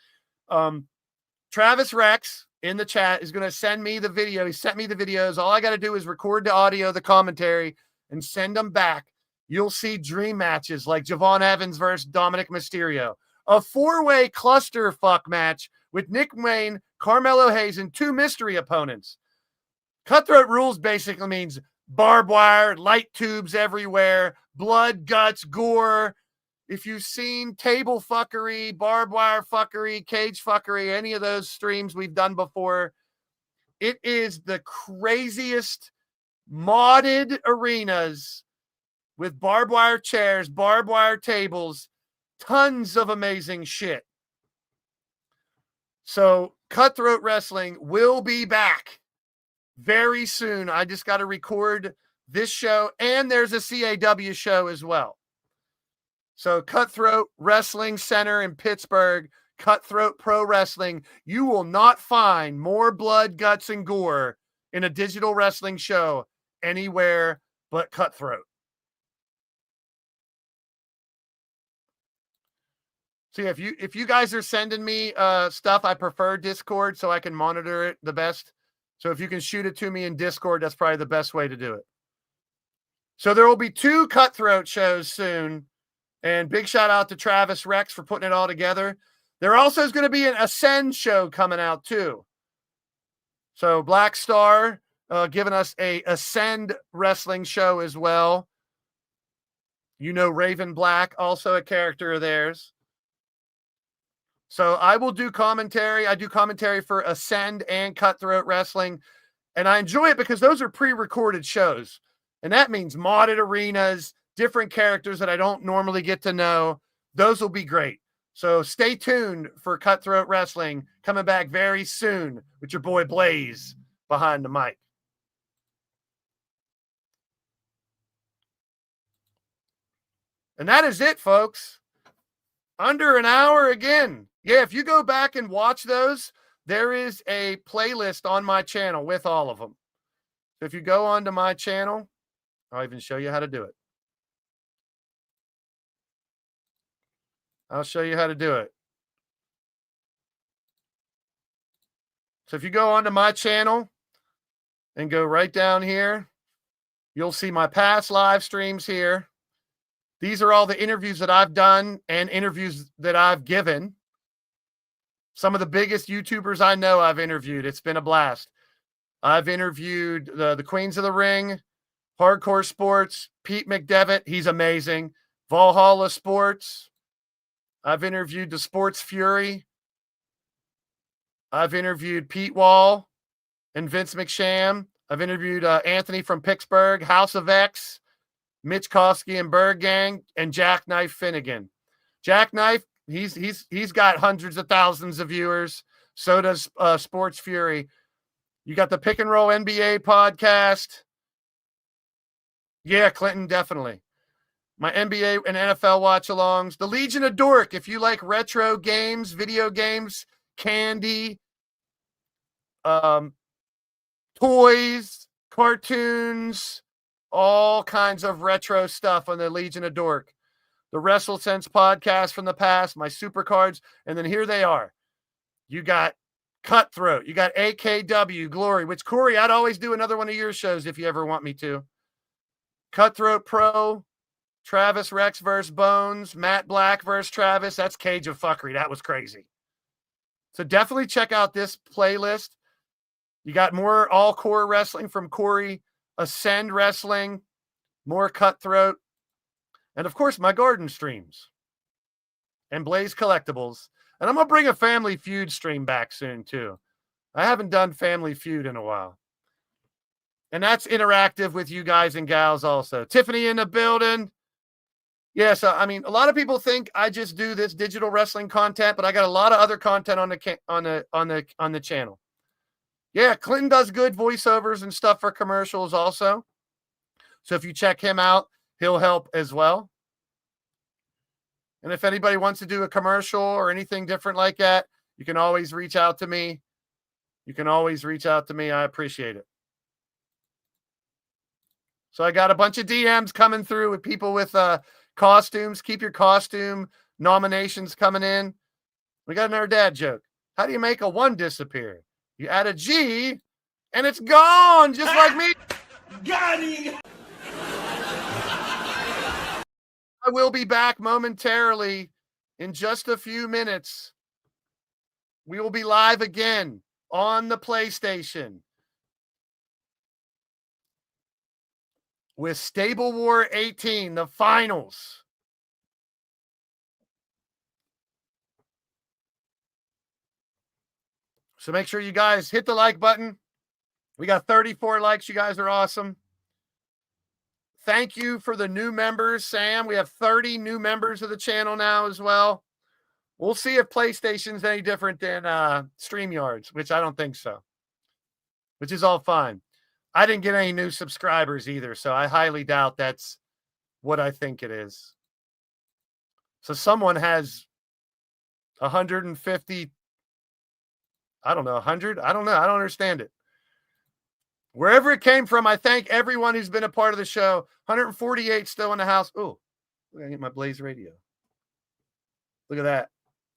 Travis Rex in the chat is going to send me the video. He sent me the videos. All I got to do is record the audio, the commentary, and send them back. You'll see dream matches like Javon Evans versus Dominic Mysterio. A 4-way clusterfuck match with Nick Wayne, Carmelo Hayes, and 2 mystery opponents. Cutthroat Rules basically means barbed wire, light tubes everywhere, blood, guts, gore. If you've seen table fuckery, barbed wire fuckery, cage fuckery, any of those streams we've done before, it is the craziest modded arenas with barbed wire chairs, barbed wire tables, tons of amazing shit. So Cutthroat Wrestling will be back very soon. I just got to record this show, and there's a CAW show as well. So Cutthroat Wrestling Center in Pittsburgh, Cutthroat Pro Wrestling. You will not find more blood, guts, and gore in a digital wrestling show anywhere but Cutthroat. See, if you guys are sending me stuff, I prefer Discord so I can monitor it the best. So if you can shoot it to me in Discord, that's probably the best way to do it. So there will be 2 Cutthroat shows soon. And big shout out to Travis Rex for putting it all together. There also is going to be an Ascend show coming out too. So Black Star giving us a Ascend wrestling show as well. You know Raven Black, also a character of theirs. So I will do commentary. I do commentary for Ascend and Cutthroat Wrestling. And I enjoy it because those are pre-recorded shows. And that means modded arenas, different characters that I don't normally get to know. Those will be great. So stay tuned for Cutthroat Wrestling coming back very soon with your boy Blaze behind the mic. And that is it, folks. Under an hour again. Yeah, if you go back and watch those, there is a playlist on my channel with all of them. So if you go onto my channel, I'll even show you how to do it. I'll show you how to do it. So if you go onto my channel and go right down here, you'll see my past live streams here. These are all the interviews that I've done and interviews that I've given. Some of the biggest YouTubers I know I've interviewed. It's been a blast. I've interviewed the Queens of the Ring, Hardcore Sports, Pete McDevitt. He's amazing. Valhalla Sports. I've interviewed the Sports Fury. I've interviewed Pete Wall and Vince McSham. I've interviewed Anthony from Pittsburgh, House of X, Mitch Kosky and Berg Gang, and Jackknife Finnegan. Jackknife, he's got hundreds of thousands of viewers. So does Sports Fury. You got the Pick and Roll NBA podcast. Yeah, Clinton, definitely. My NBA and NFL watch-alongs. The Legion of Dork, if you like retro games, video games, candy, toys, cartoons, all kinds of retro stuff on the Legion of Dork. The Wrestle Sense podcast from the past, my super cards, and then here they are. You got Cutthroat, you got AKW, Glory, which Corey, I'd always do another one of your shows if you ever want me to. Cutthroat Pro, Travis Rex versus Bones, Matt Black versus Travis. That's Cage of Fuckery. That was crazy. So definitely check out this playlist. You got more all-core wrestling from Corey, Ascend Wrestling, more Cutthroat, and of course my garden streams and Blaised Collectibles. And I'm going to bring a Family Feud stream back soon too. I haven't done Family Feud in a while. And that's interactive with you guys and gals also. Tiffany in the building. Yeah, so I mean, a lot of people think I just do this digital wrestling content, but I got a lot of other content on the channel. Yeah, Clinton does good voiceovers and stuff for commercials also. So if you check him out, he'll help as well. And if anybody wants to do a commercial or anything different like that, you can always reach out to me. I appreciate it. So I got a bunch of DMs coming through with people with costumes. Keep your costume nominations coming in. We got another dad joke. How do you make a 1 disappear? You add a G and it's gone, just like me. Got him! I will be back momentarily in just a few minutes. We will be live again on the PlayStation with Stable War 18, the finals. So make sure you guys hit the like button. We got 34 likes. You guys are awesome. Thank you for the new members, Sam. We have 30 new members of the channel now as well. We'll see if PlayStation's any different than StreamYards, which I don't think so, which is all fine. I didn't get any new subscribers either, so I highly doubt that's what I think it is. So someone has 150, I don't know, 100? I don't know. I don't understand it. Wherever it came from, I thank everyone who's been a part of the show. 148 still in the house. Oh, look, I get my Blaze Radio. Look at that.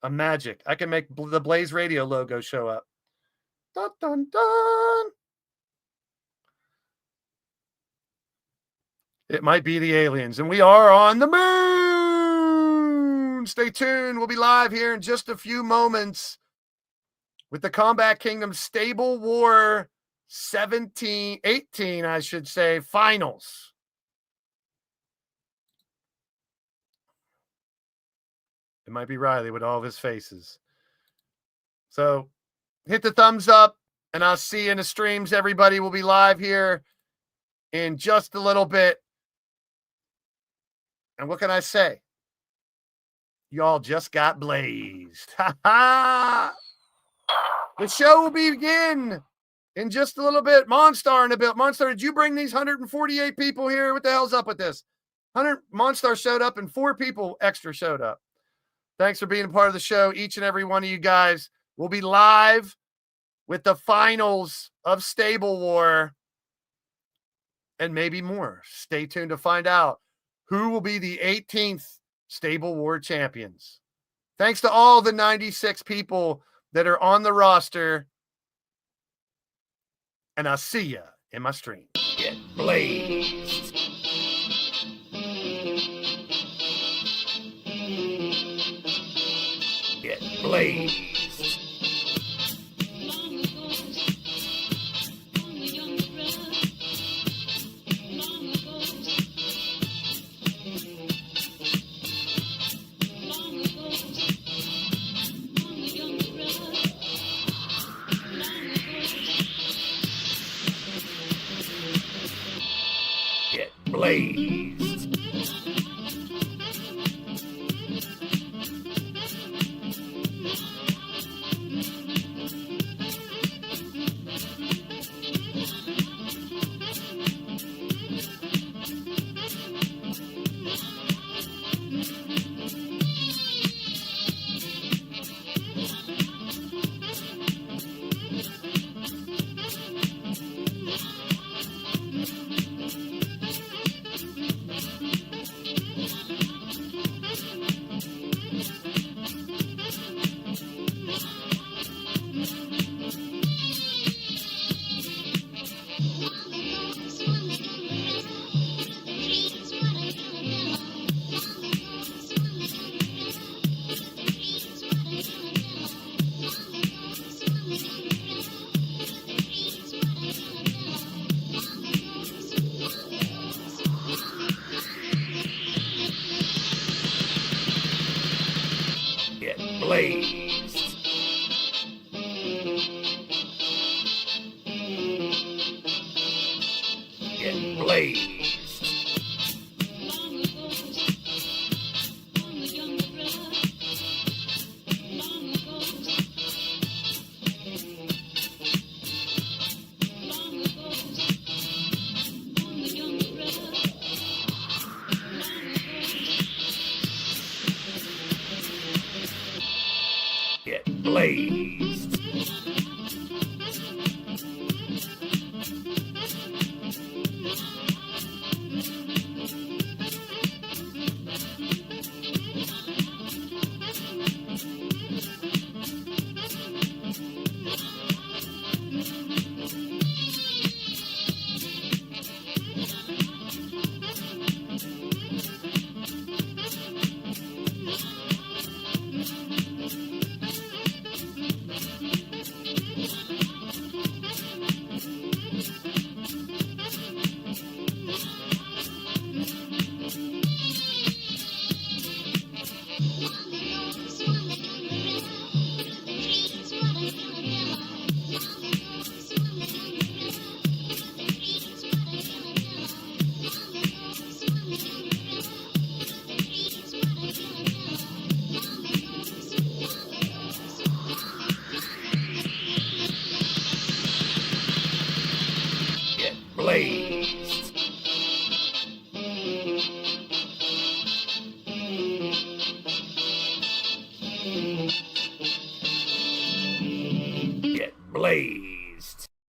A magic. I can make the Blaze Radio logo show up. Dun, dun, dun. It might be the aliens. And we are on the moon. Stay tuned. We'll be live here in just a few moments with the Combat Kingdom Stable War 18, I should say, finals. It might be Riley with all of his faces. So hit the thumbs up, and I'll see you in the streams. Everybody will be live here in just a little bit. And what can I say? Y'all just got blazed. Ha ha! The show will begin in just a little bit. Monstar in a bit. Monstar, did you bring these 148 people here? What the hell's up with this? Monstar showed up and 4 people extra showed up. Thanks for being a part of the show. Each and every one of you guys will be live with the finals of Stable War and maybe more. Stay tuned to find out who will be the 18th Stable War champions. Thanks to all the 96 people that are on the roster. And I'll see ya in my stream. Get blazed. Get blazed. Get blazed. Blaised.